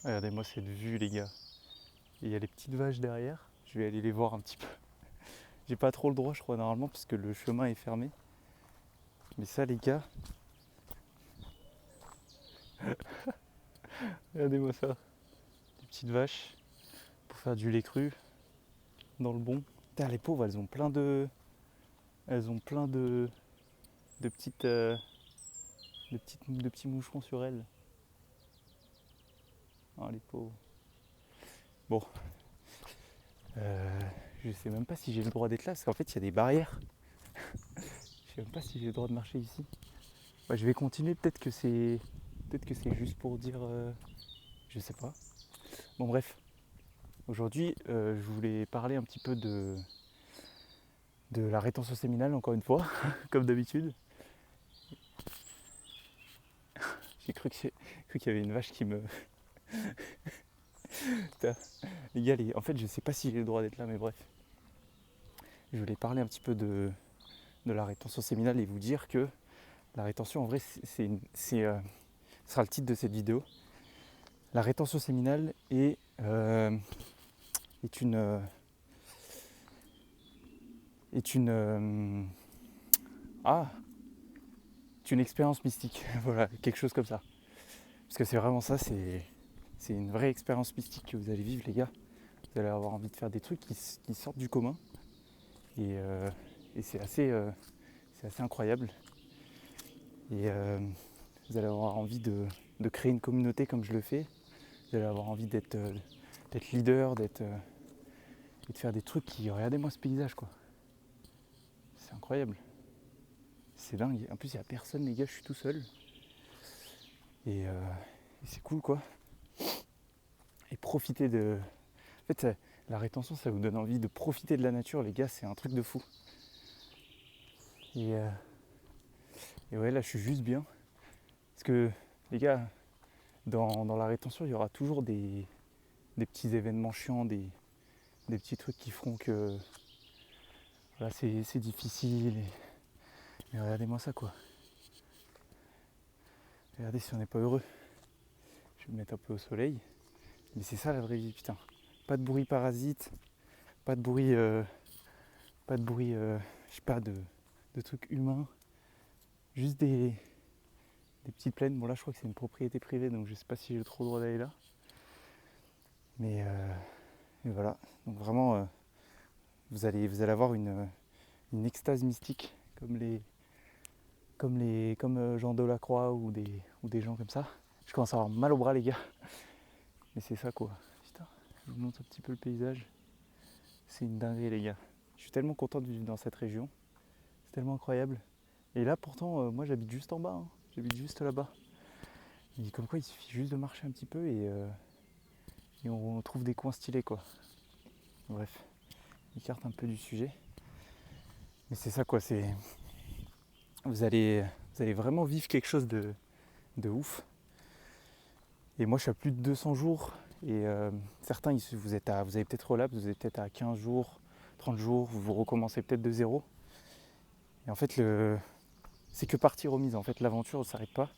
Regardez-moi cette vue les gars. Et il y a les petites vaches derrière. Je vais aller les voir un petit peu. J'ai pas trop le droit je crois normalement parce que le chemin est fermé. Mais ça les gars, regardez-moi ça. Des petites vaches pour faire du lait cru dans le bon. Putain, les pauvres elles ont plein de. Elles ont plein de petites. De petits moucherons sur elles. Ah les pauvres. Bon. Je sais même pas si j'ai le droit d'être là parce qu'en fait il y a des barrières. Je sais même pas si j'ai le droit de marcher ici. Bah, je vais continuer, peut-être que c'est. Peut-être que c'est juste pour dire. Je sais pas. Bon bref. Aujourd'hui je voulais parler un petit peu de la rétention séminale encore une fois, comme d'habitude. J'ai cru qu'il y avait une vache qui me. Les gars, en fait je sais pas si j'ai le droit d'être là mais bref. Je voulais parler un petit peu de la rétention séminale et vous dire que la rétention en vrai ce sera le titre de cette vidéo. La rétention séminale est une est une expérience mystique. Voilà, quelque chose comme ça. Parce que c'est vraiment ça, c'est une vraie expérience mystique que vous allez vivre les gars. Vous allez avoir envie de faire des trucs qui sortent du commun et, euh, et c'est assez incroyable. Et vous allez avoir envie de créer une communauté comme je le fais. Vous allez avoir envie d'être leader, et de faire des trucs qui. Regardez-moi ce paysage quoi. C'est incroyable. C'est dingue. En plus il n'y a personne les gars, je suis tout seul. Et c'est cool quoi. Et profiter de. En fait la rétention ça vous donne envie de profiter de la nature les gars, c'est un truc de fou. Et, euh, et ouais là je suis juste bien. Parce que les gars, dans la rétention il y aura toujours des petits événements chiants, des petits trucs qui feront que voilà, c'est difficile. Mais regardez-moi ça quoi. Regardez si on n'est pas heureux. Je vais me mettre un peu au soleil. Mais c'est ça la vraie vie putain. Pas de bruit parasite, pas de bruit, je sais pas, de trucs humains. Juste des petites plaines. Bon là je crois que c'est une propriété privée donc je sais pas si j'ai trop le droit d'aller là. Mais et voilà. Donc vraiment vous allez avoir une extase mystique comme Jean Delacroix ou des gens comme ça. Je commence à avoir mal au bras les gars. Mais c'est ça quoi. Putain, je vous montre un petit peu le paysage. C'est une dinguerie les gars. Je suis tellement content de vivre dans cette région. C'est tellement incroyable. Et là pourtant moi j'habite juste en bas. Hein. J'habite juste là-bas. Et comme quoi il suffit juste de marcher un petit peu et on trouve des coins stylés quoi. Bref, écarte un peu du sujet. Mais c'est ça quoi, c'est. Vous allez, vous allez vraiment vivre quelque chose de ouf. Et moi je suis à plus de 200 jours et certains vous avez peut-être relapse, vous êtes peut-être à 15 jours, 30 jours, vous recommencez peut-être de zéro. Et en fait c'est que partie remise, en fait l'aventure ne s'arrête pas.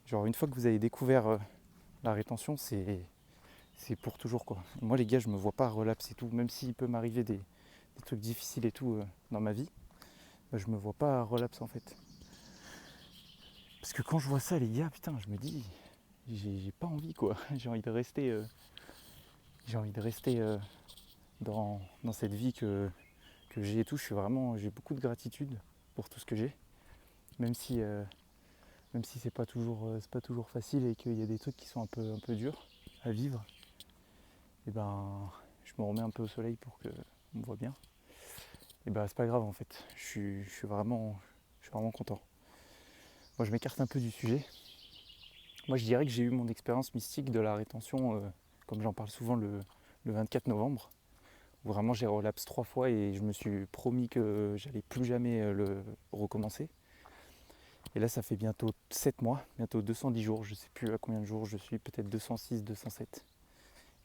Genre une fois que vous avez découvert la rétention, c'est pour toujours quoi. Et moi les gars je me vois pas relapse et tout, même s'il peut m'arriver des trucs difficiles et tout dans ma vie, bah, je me vois pas relapse en fait. Parce que quand je vois ça les gars, putain je me dis, j'ai pas envie quoi, j'ai envie de rester, dans cette vie que j'ai et tout. J'ai beaucoup de gratitude pour tout ce que j'ai, même si, euh, même si c'est pas toujours facile et qu'il y a des trucs qui sont un peu durs à vivre. Et ben, je me remets un peu au soleil pour que on me voit bien. Et ben, c'est pas grave en fait. Je suis vraiment content. Moi, je m'écarte un peu du sujet. Moi, je dirais que j'ai eu mon expérience mystique de la rétention, comme j'en parle souvent le 24 novembre. Où vraiment j'ai relapse 3 fois et je me suis promis que j'allais plus jamais le recommencer. Et là ça fait bientôt 7 mois, bientôt 210 jours, je sais plus à combien de jours je suis, peut-être 206, 207.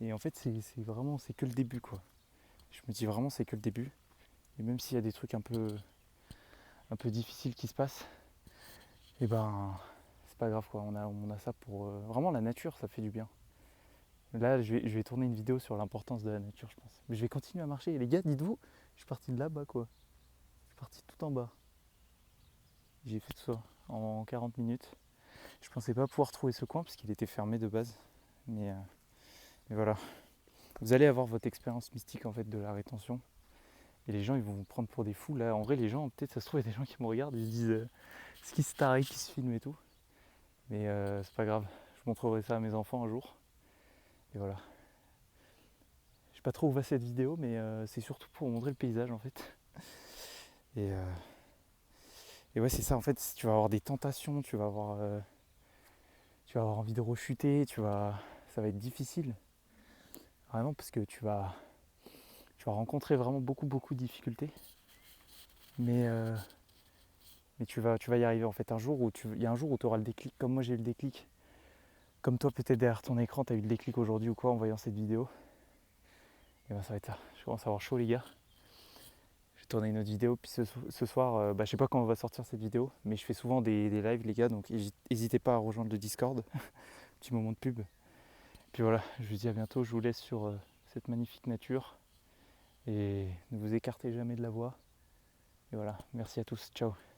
Et en fait c'est que le début quoi. Je me dis vraiment c'est que le début. Et même s'il y a des trucs un peu difficiles qui se passent, et ben c'est pas grave quoi, on a ça pour. Vraiment la nature ça fait du bien. Là, je vais tourner une vidéo sur l'importance de la nature, je pense. Mais je vais continuer à marcher. Et les gars, dites-vous, je suis parti de là-bas, quoi. Je suis parti tout en bas. J'ai fait tout ça en 40 minutes. Je pensais pas pouvoir trouver ce coin parce qu'il était fermé de base. Mais voilà. Vous allez avoir votre expérience mystique en fait de la rétention. Et les gens ils vont vous prendre pour des fous. Là, en vrai, les gens, peut-être ça se trouve, il y a des gens qui me regardent et ils se disent ce qui se taré, qui se filme et tout. Mais c'est pas grave. Je montrerai ça à mes enfants un jour. Et voilà. Je sais pas trop où va cette vidéo, mais c'est surtout pour montrer le paysage en fait. Et, euh, et ouais, c'est ça en fait. Tu vas avoir des tentations, tu vas avoir envie de rechuter, ça va être difficile. Vraiment parce que tu vas rencontrer vraiment beaucoup de difficultés. Mais tu vas y arriver en fait. Il y a un jour où tu auras le déclic, comme moi j'ai eu le déclic. Comme toi peut-être derrière ton écran, tu as eu le déclic aujourd'hui ou quoi en voyant cette vidéo. Et ben ça va être ça. Je commence à avoir chaud les gars. Je vais tourner une autre vidéo. Puis ce soir, je sais pas quand on va sortir cette vidéo, mais je fais souvent des lives les gars, donc n'hésitez pas à rejoindre le Discord. Petit moment de pub. Puis voilà, je vous dis à bientôt. Je vous laisse sur cette magnifique nature. Et ne vous écartez jamais de la voie. Et voilà, merci à tous. Ciao.